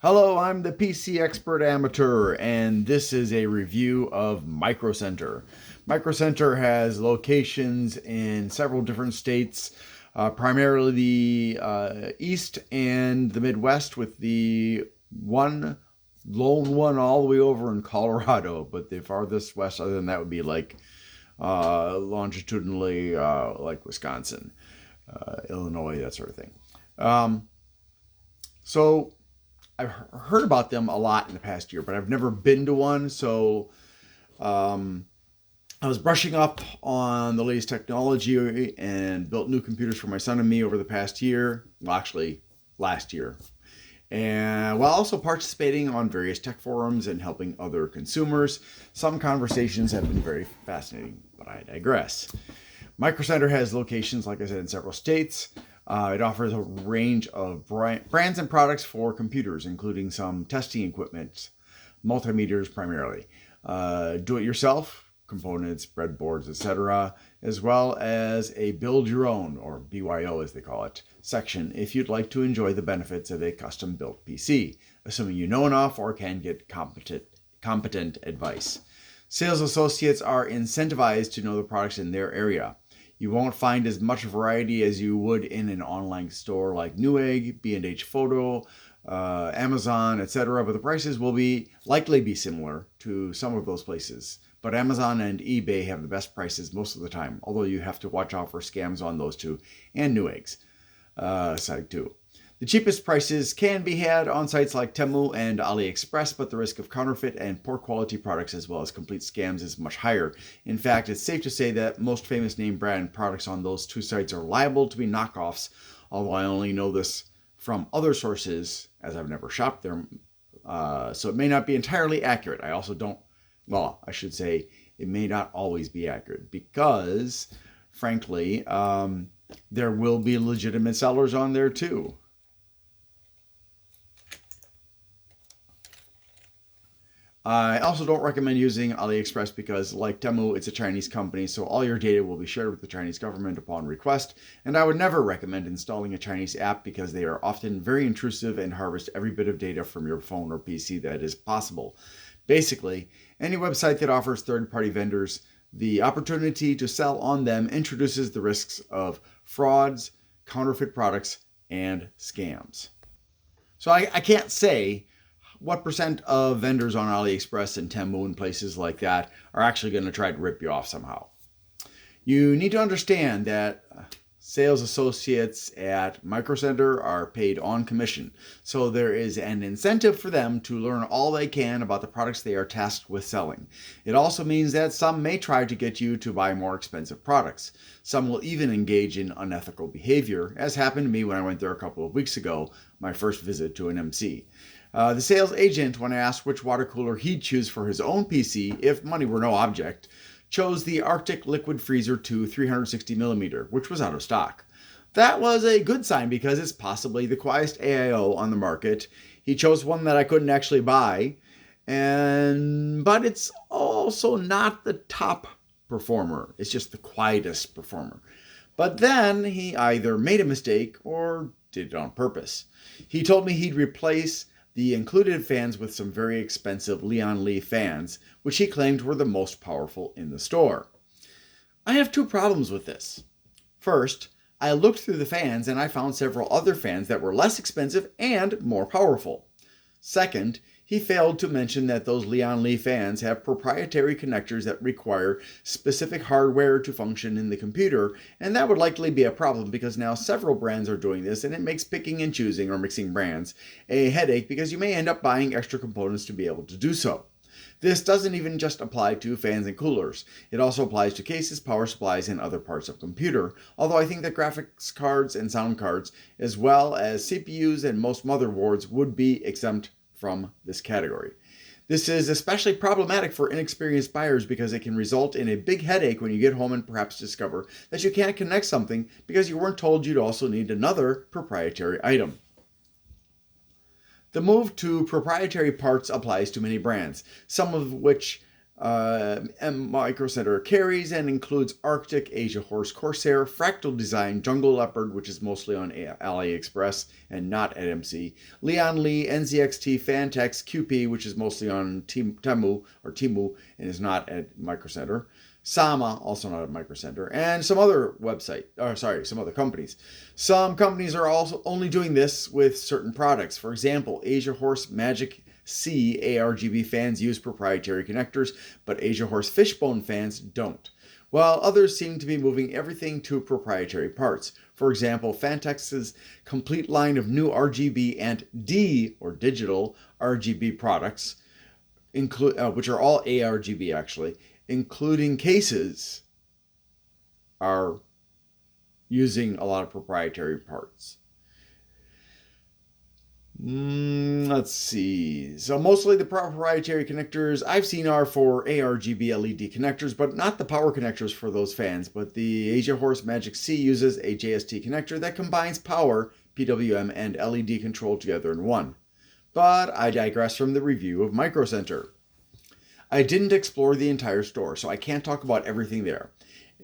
Hello, I'm the PC Expert Amateur, and this is a review of Micro Center. Micro Center has locations in several different states, primarily the East and the Midwest, with the lone one all the way over in Colorado. But the farthest west, other than that, would be like longitudinally, like Wisconsin, Illinois, that sort of thing. So I've heard about them a lot in the past year, but I've never been to one. So I was brushing up on the latest technology and built new computers for my son and me over the past year. Well, actually, last year. And while also participating on various tech forums and helping other consumers, some conversations have been very fascinating, but I digress. Micro Center has locations, like I said, in several states. It offers a range of brands and products for computers, including some testing equipment, multimeters primarily, do-it-yourself components, breadboards, etc., as well as a build your own, or BYO as they call it, section if you'd like to enjoy the benefits of a custom-built PC, assuming you know enough or can get competent advice. Sales associates are incentivized to know the products in their area. You won't find as much variety as you would in an online store like Newegg, B&H Photo, Amazon, etc., but the prices will likely be similar to some of those places. But Amazon and eBay have the best prices most of the time, although you have to watch out for scams on those two, and Newegg's site too. The cheapest prices can be had on sites like Temu and AliExpress, but the risk of counterfeit and poor quality products as well as complete scams is much higher. In fact, it's safe to say that most famous name brand products on those two sites are liable to be knockoffs, although I only know this from other sources as I've never shopped there, so it may not be entirely accurate. I should say it may not always be accurate because, frankly, there will be legitimate sellers on there too. I also don't recommend using AliExpress because, like Temu, it's a Chinese company, so all your data will be shared with the Chinese government upon request, and I would never recommend installing a Chinese app because they are often very intrusive and harvest every bit of data from your phone or PC that is possible. Basically, any website that offers third-party vendors the opportunity to sell on them introduces the risks of frauds, counterfeit products, and scams. So I can't say what percent of vendors on AliExpress and Temu and places like that are actually going to try to rip you off somehow. You need to understand that sales associates at Micro Center are paid on commission, so there is an incentive for them to learn all they can about the products they are tasked with selling. It also means that some may try to get you to buy more expensive products. Some will even engage in unethical behavior, as happened to me when I went there a couple of weeks ago, my first visit to an MC. The sales agent, when asked which water cooler he'd choose for his own PC if money were no object, chose the Arctic Liquid Freezer 2 360mm, which was out of stock. That was a good sign because it's possibly the quietest AIO on the market. He chose one that I couldn't actually buy, but it's also not the top performer. It's just the quietest performer. But then he either made a mistake or did it on purpose. He told me he'd replace the included fans with some very expensive Lian Li fans, which he claimed were the most powerful in the store. I have two problems with this. First, I looked through the fans and I found several other fans that were less expensive and more powerful. Second, he failed to mention that those Lian Li fans have proprietary connectors that require specific hardware to function in the computer, and that would likely be a problem because now several brands are doing this, and it makes picking and choosing or mixing brands a headache because you may end up buying extra components to be able to do so. This doesn't even just apply to fans and coolers. It also applies to cases, power supplies, and other parts of computer, although I think that graphics cards and sound cards, as well as CPUs and most motherboards, would be exempt from this category. This is especially problematic for inexperienced buyers because it can result in a big headache when you get home and perhaps discover that you can't connect something because you weren't told you'd also need another proprietary item. The move to proprietary parts applies to many brands, some of which Micro Center carries and includes Arctic, Asia Horse, Corsair, Fractal Design, Jungle Leopard, which is mostly on AliExpress and not at MC, Leon Lee, NZXT, Fantex, QP, which is mostly on Temu and is not at Micro Center, Sama, also not at Micro Center, and some other some other companies. Some companies are also only doing this with certain products. For example, Asia Horse Magic C ARGB fans use proprietary connectors, but Asia Horse Fishbone fans don't. While others seem to be moving everything to proprietary parts. For example, Fantex's complete line of new RGB and D, or digital, RGB products, which are all ARGB actually, including cases, are using a lot of proprietary parts. Let's see. So mostly the proprietary connectors I've seen are for ARGB LED connectors, but not the power connectors for those fans. But the Asia Horse Magic C uses a JST connector that combines power, PWM, and LED control together in one. But I digress from the review of Micro Center. I didn't explore the entire store, so I can't talk about everything there.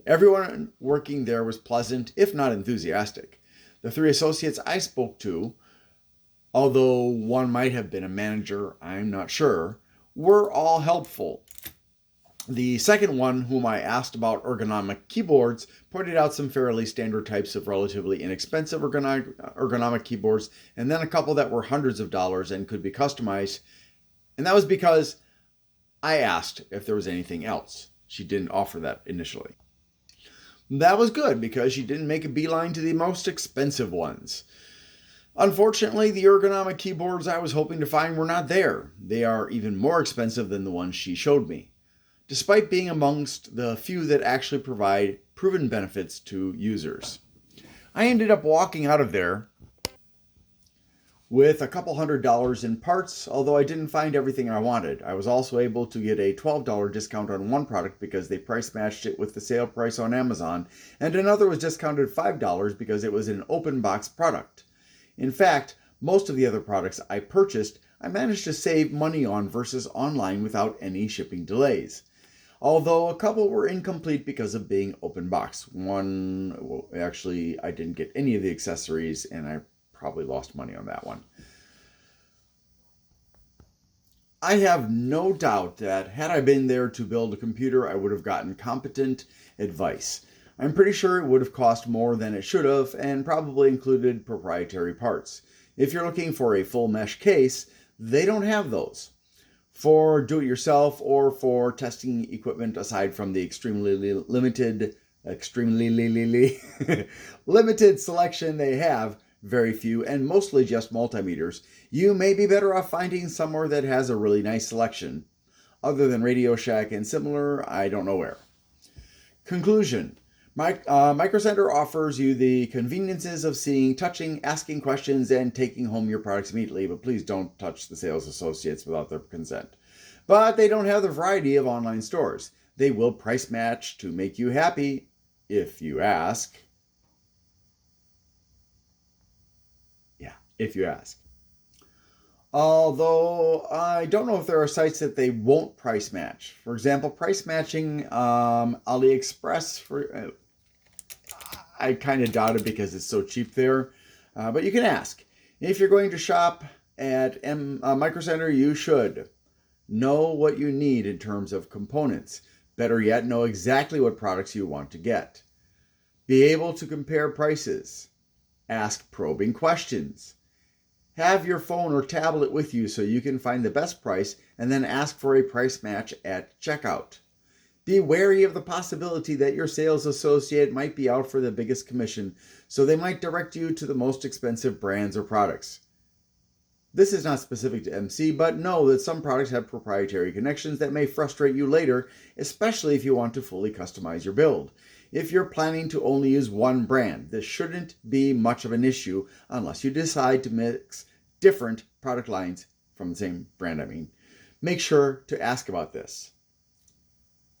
Everyone working there was pleasant, if not enthusiastic. The 3 associates I spoke to, although one might have been a manager, I'm not sure, were all helpful. The second one, whom I asked about ergonomic keyboards, pointed out some fairly standard types of relatively inexpensive ergonomic keyboards, and then a couple that were hundreds of dollars and could be customized. And that was because I asked if there was anything else. She didn't offer that initially. That was good because she didn't make a beeline to the most expensive ones. Unfortunately, the ergonomic keyboards I was hoping to find were not there. They are even more expensive than the ones she showed me, despite being amongst the few that actually provide proven benefits to users. I ended up walking out of there with a couple $100 in parts, although I didn't find everything I wanted. I was also able to get a $12 discount on one product because they price matched it with the sale price on Amazon, and another was discounted $5 because it was an open box product. In fact, most of the other products I purchased, I managed to save money on versus online without any shipping delays. Although a couple were incomplete because of being open box. Actually, I didn't get any of the accessories and I probably lost money on that one. I have no doubt that had I been there to build a computer, I would have gotten competent advice. I'm pretty sure it would have cost more than it should have and probably included proprietary parts. If you're looking for a full mesh case, they don't have those. For do-it-yourself or for testing equipment, aside from the extremely limited selection they have, very few and mostly just multimeters, you may be better off finding somewhere that has a really nice selection. Other than Radio Shack and similar, I don't know where. Conclusion. Micro Center offers you the conveniences of seeing, touching, asking questions, and taking home your products immediately, but please don't touch the sales associates without their consent. But they don't have the variety of online stores. They will price match to make you happy, if you ask. Yeah, if you ask. Although I don't know if there are sites that they won't price match. For example, price matching AliExpress, I kind of doubt it because it's so cheap there. But you can ask. If you're going to shop at Micro Center, you should know what you need in terms of components. Better yet, know exactly what products you want to get. Be able to compare prices. Ask probing questions. Have your phone or tablet with you so you can find the best price and then ask for a price match at checkout. Be wary of the possibility that your sales associate might be out for the biggest commission, so they might direct you to the most expensive brands or products. This is not specific to MC, but know that some products have proprietary connections that may frustrate you later, especially if you want to fully customize your build. If you're planning to only use one brand, this shouldn't be much of an issue unless you decide to mix different product lines from the same brand, Make sure to ask about this.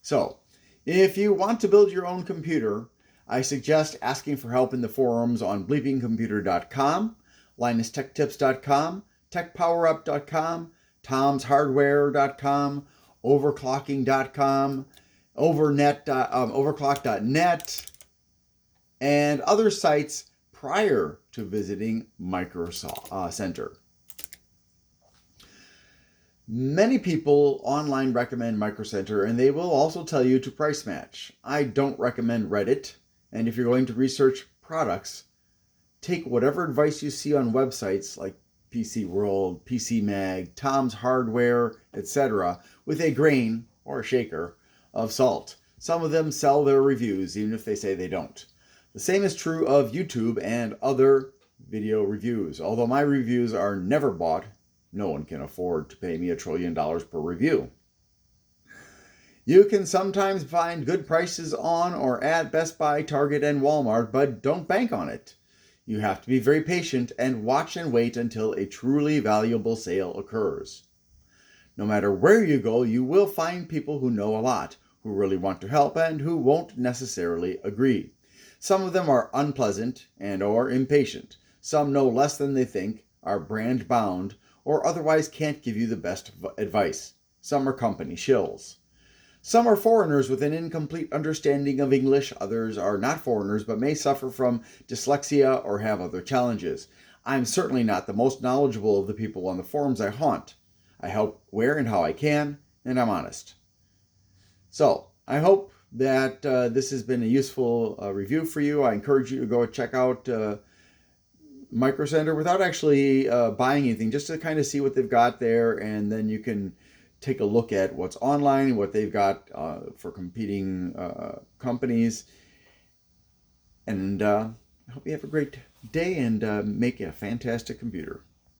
So, if you want to build your own computer, I suggest asking for help in the forums on bleepingcomputer.com, LinusTechTips.com, TechPowerUp.com, Tom'sHardware.com, overclocking.com, overclock.net, and other sites prior to visiting Micro Center. Many people online recommend Micro Center, and they will also tell you to price match. I don't recommend Reddit, and if you're going to research products, take whatever advice you see on websites like PC World, PC Mag, Tom's Hardware, etc., with a grain or a shaker of salt. Some of them sell their reviews, even if they say they don't. The same is true of YouTube and other video reviews. Although my reviews are never bought, no one can afford to pay me $1 trillion per review. You can sometimes find good prices on or at Best Buy, Target, and Walmart, but don't bank on it. You have to be very patient and watch and wait until a truly valuable sale occurs. No matter where you go, you will find people who know a lot, who really want to help, and who won't necessarily agree. Some of them are unpleasant and or impatient. Some know less than they think, are brand bound, or otherwise can't give you the best advice. Some are company shills. Some are foreigners with an incomplete understanding of English. Others are not foreigners but may suffer from dyslexia or have other challenges. I'm certainly not the most knowledgeable of the people on the forums I haunt. I help where and how I can, and I'm honest. So, I hope that this has been a useful review for you. I encourage you to go check out Micro Center without actually buying anything, just to kind of see what they've got there, and then you can take a look at what's online, what they've got for competing companies. And I hope you have a great day and make a fantastic computer.